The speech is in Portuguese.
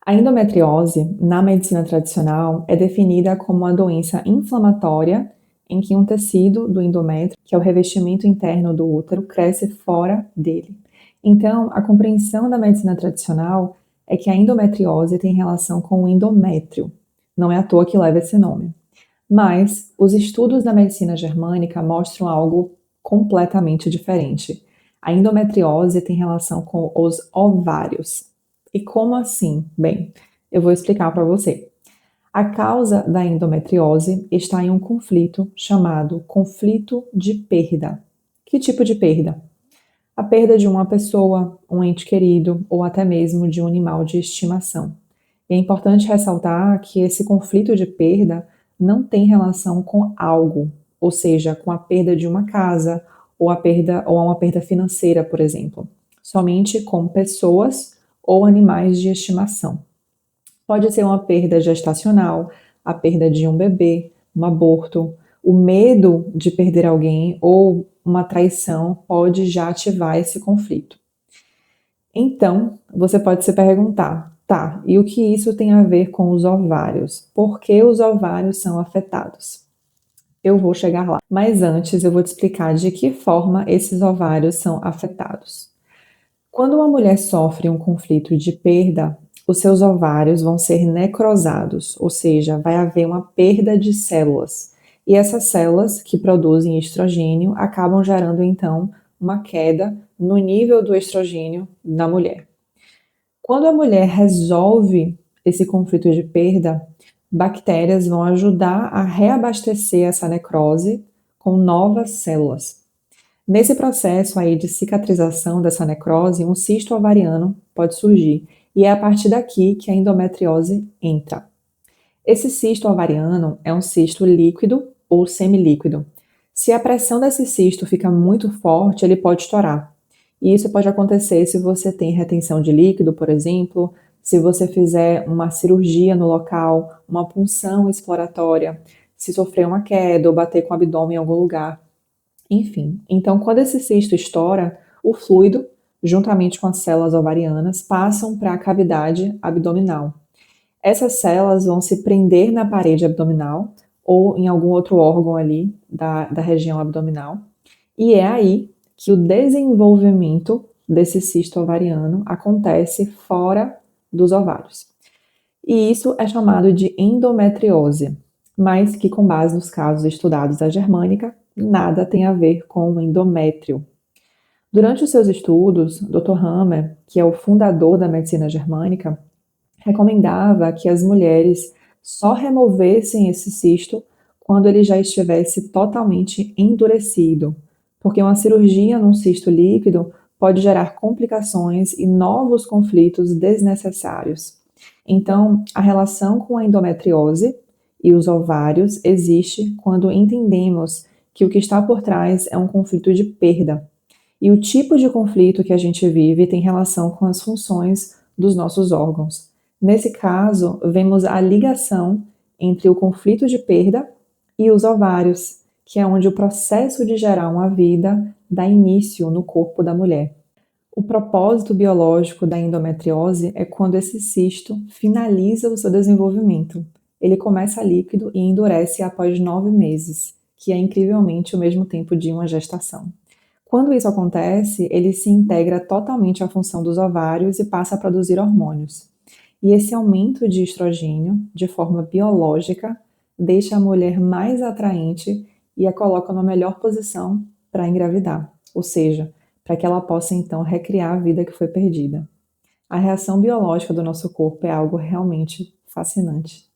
A endometriose, na medicina tradicional, é definida como uma doença inflamatória em que um tecido do endométrio, que é o revestimento interno do útero, cresce fora dele. Então, a compreensão da medicina tradicional é que a endometriose tem relação com o endométrio. Não é à toa que leva esse nome. Mas os estudos da medicina germânica mostram algo completamente diferente. A endometriose tem relação com os ovários. E como assim? Bem, eu vou explicar para você. A causa da endometriose está em um conflito chamado conflito de perda. Que tipo de perda? A perda de uma pessoa, um ente querido ou até mesmo de um animal de estimação. E é importante ressaltar que esse conflito de perda não tem relação com algo, ou seja, com a perda de uma casa ou a perda ou uma perda financeira, por exemplo, somente com pessoas ou animais de estimação. Pode ser uma perda gestacional, a perda de um bebê, um aborto, o medo de perder alguém ou uma traição pode já ativar esse conflito. Então, você pode se perguntar, tá, e o que isso tem a ver com os ovários? Por que os ovários são afetados? Eu vou chegar lá. Mas antes eu vou te explicar de que forma esses ovários são afetados. Quando uma mulher sofre um conflito de perda, os seus ovários vão ser necrosados, ou seja, vai haver uma perda de células. E essas células que produzem estrogênio acabam gerando então uma queda no nível do estrogênio da mulher. Quando a mulher resolve esse conflito de perda, bactérias vão ajudar a reabastecer essa necrose com novas células. Nesse processo aí de cicatrização dessa necrose, um cisto ovariano pode surgir, e é a partir daqui que a endometriose entra. Esse cisto ovariano é um cisto líquido ou semilíquido. Se a pressão desse cisto fica muito forte, ele pode estourar. E isso pode acontecer se você tem retenção de líquido, por exemplo, se você fizer uma cirurgia no local, uma punção exploratória, se sofrer uma queda ou bater com o abdômen em algum lugar. Enfim, então quando esse cisto estoura, o fluido, juntamente com as células ovarianas, passam para a cavidade abdominal. Essas células vão se prender na parede abdominal ou em algum outro órgão ali da região abdominal, e é aí que o desenvolvimento desse cisto ovariano acontece fora dos ovários. E isso é chamado de endometriose, mas que, com base nos casos estudados da germânica, nada tem a ver com o endométrio. Durante os seus estudos, Dr. Hammer, que é o fundador da medicina germânica, recomendava que as mulheres só removessem esse cisto quando ele já estivesse totalmente endurecido, porque uma cirurgia num cisto líquido pode gerar complicações e novos conflitos desnecessários. Então, a relação com a endometriose e os ovários existe quando entendemos que o que está por trás é um conflito de perda. E o tipo de conflito que a gente vive tem relação com as funções dos nossos órgãos. Nesse caso, vemos a ligação entre o conflito de perda e os ovários, que é onde o processo de gerar uma vida dá início no corpo da mulher. O propósito biológico da endometriose é quando esse cisto finaliza o seu desenvolvimento. Ele começa líquido e endurece após 9 meses, que é incrivelmente o mesmo tempo de uma gestação. Quando isso acontece, ele se integra totalmente à função dos ovários e passa a produzir hormônios. E esse aumento de estrogênio, de forma biológica, deixa a mulher mais atraente e a coloca numa melhor posição para engravidar, ou seja, para que ela possa então recriar a vida que foi perdida. A reação biológica do nosso corpo é algo realmente fascinante.